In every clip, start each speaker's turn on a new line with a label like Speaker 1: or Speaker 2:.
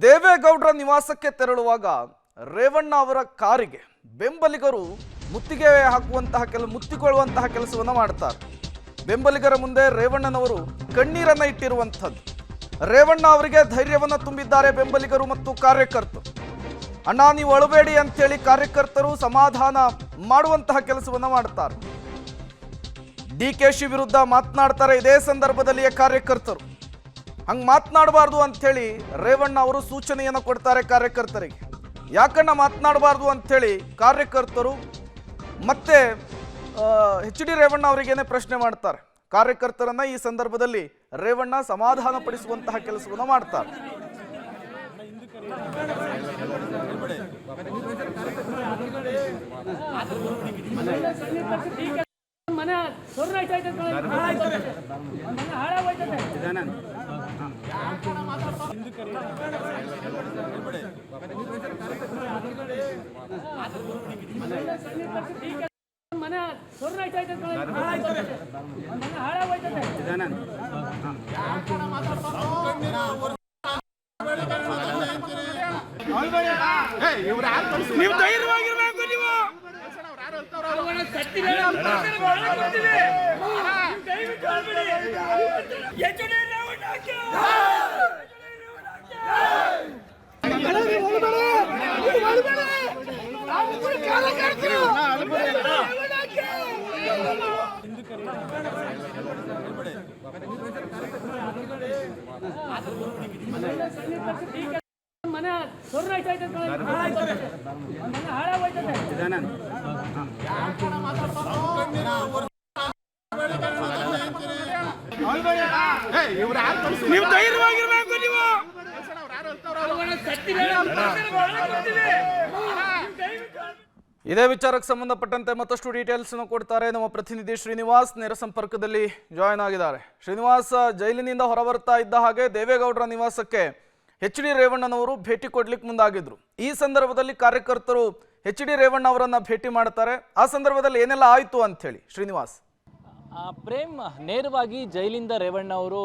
Speaker 1: ದೇವೇಗೌಡರ ನಿವಾಸಕ್ಕೆ ತೆರಳುವಾಗ ರೇವಣ್ಣ ಅವರ ಕಾರಿಗೆ ಬೆಂಬಲಿಗರು ಮುತ್ತಿಗೆ ಹಾಕುವಂತಹ ಮುತ್ತಿಕೊಳ್ಳುವಂತಹ ಕೆಲಸವನ್ನು ಮಾಡ್ತಾರೆ. ಬೆಂಬಲಿಗರ ಮುಂದೆ ರೇವಣ್ಣನವರು ಕಣ್ಣೀರನ್ನ ಇಟ್ಟಿರುವಂಥದ್ದು. ರೇವಣ್ಣ ಅವರಿಗೆ ಧೈರ್ಯವನ್ನು ತುಂಬಿದ್ದಾರೆ ಬೆಂಬಲಿಗರು ಮತ್ತು ಕಾರ್ಯಕರ್ತರು. ಅಣ್ಣ ನೀವು ಅಳಬೇಡಿ ಅಂತೇಳಿ ಕಾರ್ಯಕರ್ತರು ಸಮಾಧಾನ ಮಾಡುವಂತಹ ಕೆಲಸವನ್ನು ಮಾಡ್ತಾರೆ. ಡಿಕೆಶಿ ವಿರುದ್ಧ ಮಾತನಾಡ್ತಾರೆ. ಇದೇ ಸಂದರ್ಭದಲ್ಲಿಯೇ ಕಾರ್ಯಕರ್ತರು ಹಂಗೆ ಮಾತನಾಡಬಾರ್ದು ಅಂಥೇಳಿ ರೇವಣ್ಣ ಅವರು ಸೂಚನೆಯನ್ನು ಕೊಡ್ತಾರೆ ಕಾರ್ಯಕರ್ತರಿಗೆ. ಯಾಕಣ್ಣ ಮಾತನಾಡಬಾರ್ದು ಅಂಥೇಳಿ ಕಾರ್ಯಕರ್ತರು ಮತ್ತೆ HD ರೇವಣ್ಣ ಅವರಿಗೇನೆ ಪ್ರಶ್ನೆ ಮಾಡ್ತಾರೆ. ಕಾರ್ಯಕರ್ತರನ್ನ ಈ ಸಂದರ್ಭದಲ್ಲಿ ರೇವಣ್ಣ ಸಮಾಧಾನ ಪಡಿಸುವಂತಹ ಕೆಲಸವನ್ನು ಮಾಡ್ತಾರೆ.
Speaker 2: ನೀವು ಧೈರ್ಯವಾಗಿರ್ಬೇಕು. ನೀವು ನೀವು ಧೈರ್ಯವಾಗಿರ್ಬೇಕು. ನೀವು
Speaker 1: ಇದೇ ವಿಚಾರಕ್ಕೆ ಸಂಬಂಧಪಟ್ಟಂತೆ ಮತ್ತಷ್ಟು ಡೀಟೇಲ್ಸ್ ಕೊಡ್ತಾರೆ ನಮ್ಮ ಪ್ರತಿನಿಧಿ ಶ್ರೀನಿವಾಸ್. ನೇರ ಸಂಪರ್ಕದಲ್ಲಿ ಜಾಯಿನ್ ಆಗಿದ್ದಾರೆ. ಶ್ರೀನಿವಾಸ್, ಜೈಲಿನಿಂದ ಹೊರಬರ್ತಾ ಇದ್ದ ಹಾಗೆ ದೇವೇಗೌಡರ ನಿವಾಸಕ್ಕೆ HD ರೇವಣ್ಣನವರು ಭೇಟಿ ಕೊಡ್ಲಿಕ್ಕೆ ಮುಂದಾಗಿದ್ರು. ಈ ಸಂದರ್ಭದಲ್ಲಿ ಕಾರ್ಯಕರ್ತರು HD ರೇವಣ್ಣ ಅವರನ್ನ ಭೇಟಿ ಮಾಡ್ತಾರೆ. ಆ ಸಂದರ್ಭದಲ್ಲಿ ಏನೆಲ್ಲ ಆಯ್ತು ಅಂತ ಹೇಳಿ ಶ್ರೀನಿವಾಸ್.
Speaker 3: ಪ್ರೇಮ್, ನೇರವಾಗಿ ಜೈಲಿಂದ ರೇವಣ್ಣ ಅವರು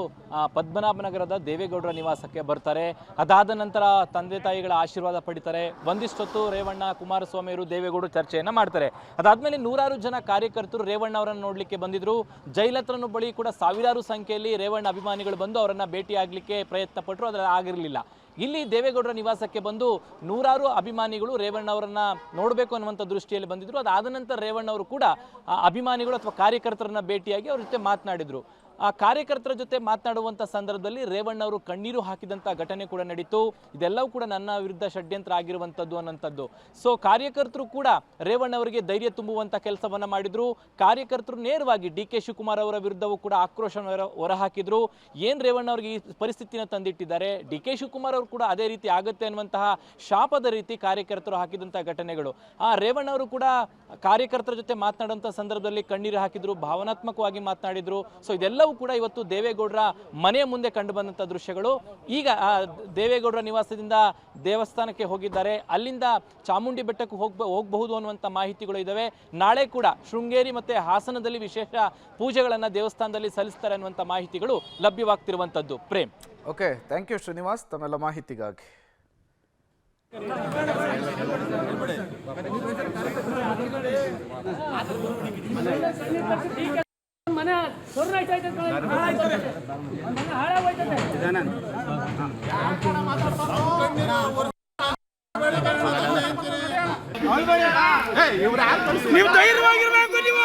Speaker 3: ಪದ್ಮನಾಭನಗರದ ದೇವೇಗೌಡರ ನಿವಾಸಕ್ಕೆ ಬರ್ತಾರೆ. ಅದಾದ ನಂತರ ತಂದೆ ತಾಯಿಗಳ ಆಶೀರ್ವಾದ ಪಡಿತಾರೆ. ಒಂದಿಷ್ಟೊತ್ತು ರೇವಣ್ಣ, ಕುಮಾರಸ್ವಾಮಿ ಅವರು, ದೇವೇಗೌಡರು ಚರ್ಚೆಯನ್ನು ಮಾಡ್ತಾರೆ. ಅದಾದ್ಮೇಲೆ ನೂರಾರು ಜನ ಕಾರ್ಯಕರ್ತರು ರೇವಣ್ಣ ಅವರನ್ನು ನೋಡ್ಲಿಕ್ಕೆ ಬಂದಿದ್ರು. ಜೈಲತ್ರನ ಬಳಿ ಕೂಡ ಸಾವಿರಾರು ಸಂಖ್ಯೆಯಲ್ಲಿ ರೇವಣ್ಣ ಅಭಿಮಾನಿಗಳು ಬಂದು ಅವರನ್ನ ಭೇಟಿ ಆಗ್ಲಿಕ್ಕೆ ಪ್ರಯತ್ನ ಪಟ್ಟರು. ಅದರ ಆಗಿರಲಿಲ್ಲ. ಇಲ್ಲಿ ದೇವೇಗೌಡರ ನಿವಾಸಕ್ಕೆ ಬಂದು ನೂರಾರು ಅಭಿಮಾನಿಗಳು ರೇವಣ್ಣ ಅವರನ್ನ ನೋಡಬೇಕು ಅನ್ನುವಂಥ ದೃಷ್ಟಿಯಲ್ಲಿ ಬಂದಿದ್ರು. ಅದಾದ ನಂತರ ರೇವಣ್ಣ ಅವರು ಕೂಡ ಅಭಿಮಾನಿಗಳು ಅಥವಾ ಕಾರ್ಯಕರ್ತರನ್ನ ಭೇಟಿಯಾಗಿ ಅವ್ರ ಜೊತೆ ಮಾತನಾಡಿದ್ರು. ಆ ಕಾರ್ಯಕರ್ತರ ಜೊತೆ ಮಾತನಾಡುವಂಥ ಸಂದರ್ಭದಲ್ಲಿ ರೇವಣ್ಣ ಅವರು ಕಣ್ಣೀರು ಹಾಕಿದಂಥ ಘಟನೆ ಕೂಡ ನಡೀತು. ಇದೆಲ್ಲವೂ ಕೂಡ ನನ್ನ ವಿರುದ್ಧ ಷಡ್ಯಂತ್ರ ಆಗಿರುವಂಥದ್ದು ಅನ್ನೋಂಥದ್ದು. ಸೊ ಕಾರ್ಯಕರ್ತರು ಕೂಡ ರೇವಣ್ಣ ಅವರಿಗೆ ಧೈರ್ಯ ತುಂಬುವಂಥ ಕೆಲಸವನ್ನ ಮಾಡಿದ್ರು. ಕಾರ್ಯಕರ್ತರು ನೇರವಾಗಿ DK ಶಿವಕುಮಾರ್ ಅವರ ವಿರುದ್ಧವೂ ಕೂಡ ಆಕ್ರೋಶ ಹೊರಹಾಕಿದ್ರು. ಏನ್ ರೇವಣ್ಣ ಅವರಿಗೆ ಈ ಪರಿಸ್ಥಿತಿನ ತಂದಿಟ್ಟಿದ್ದಾರೆ, DK ಶಿವಕುಮಾರ್ ಅವರು ಕೂಡ ಅದೇ ರೀತಿ ಆಗುತ್ತೆ ಅನ್ನುವಂತಹ ಶಾಪದ ರೀತಿ ಕಾರ್ಯಕರ್ತರು ಹಾಕಿದಂಥ ಘಟನೆಗಳು. ಆ ರೇವಣ್ಣ ಅವರು ಕೂಡ ಕಾರ್ಯಕರ್ತರ ಜೊತೆ ಮಾತನಾಡುವಂಥ ಸಂದರ್ಭದಲ್ಲಿ ಕಣ್ಣೀರು ಹಾಕಿದ್ರು, ಭಾವನಾತ್ಮಕವಾಗಿ ಮಾತನಾಡಿದ್ರು. ಸೊ ಇದೆಲ್ಲವೂ ಕೂಡ ಇವತ್ತು ದೇವೇಗೌಡರ ಮನೆಯ ಮುಂದೆ ಕಂಡು ಬಂದಂತ ದೃಶ್ಯಗಳು. ಈಗ ದೇವೇಗೌಡರ ನಿವಾಸದಿಂದ ದೇವಸ್ಥಾನಕ್ಕೆ ಹೋಗಿದ್ದಾರೆ. ಅಲ್ಲಿಂದ ಚಾಮುಂಡಿ ಬೆಟ್ಟಕ್ಕೆ ಹೋಗಬಹುದು ಅನ್ನುವಂಥ ಮಾಹಿತಿಗಳು ಇದಾವೆ. ನಾಳೆ ಕೂಡ ಶೃಂಗೇರಿ ಮತ್ತೆ ಹಾಸನದಲ್ಲಿ ವಿಶೇಷ ಪೂಜೆಗಳನ್ನ ದೇವಸ್ಥಾನದಲ್ಲಿ ಸಲ್ಲಿಸ್ತಾರೆ ಅನ್ನುವಂಥ ಮಾಹಿತಿಗಳು ಲಭ್ಯವಾಗ್ತಿರುವಂತದ್ದು. Prem,
Speaker 1: okay, thank you Srinivas ತಮ್ಮೆಲ್ಲ ಮಾಹಿತಿಗಾಗಿ.
Speaker 2: ನೀವು ಧೈರ್ಯವಾಗಿರ್ಬೇಕು. ನೀವು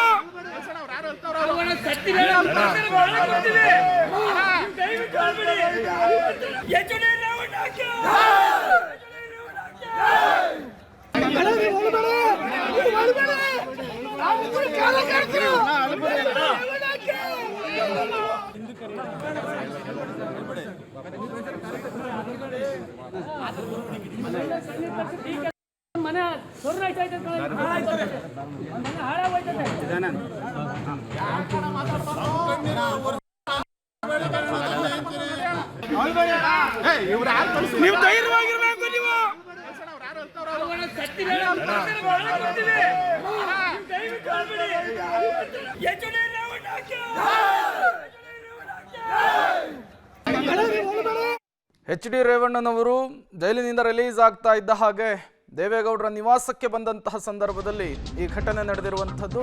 Speaker 2: ನೀವು ಧೈರ್ಯವಾಗಿರ್ಬೇಕು. ನೀವು
Speaker 1: ಎಚ್ ಡಿ ರೇವಣ್ಣನವರು ಜೈಲಿನಿಂದ ರಿಲೀಸ್ ಆಗ್ತಾ ಇದ್ದ ಹಾಗೆ ದೇವೇಗೌಡರ ನಿವಾಸಕ್ಕೆ ಬಂದಂತಹ ಸಂದರ್ಭದಲ್ಲಿ ಈ ಘಟನೆ ನಡೆದಿರುವಂಥದ್ದು.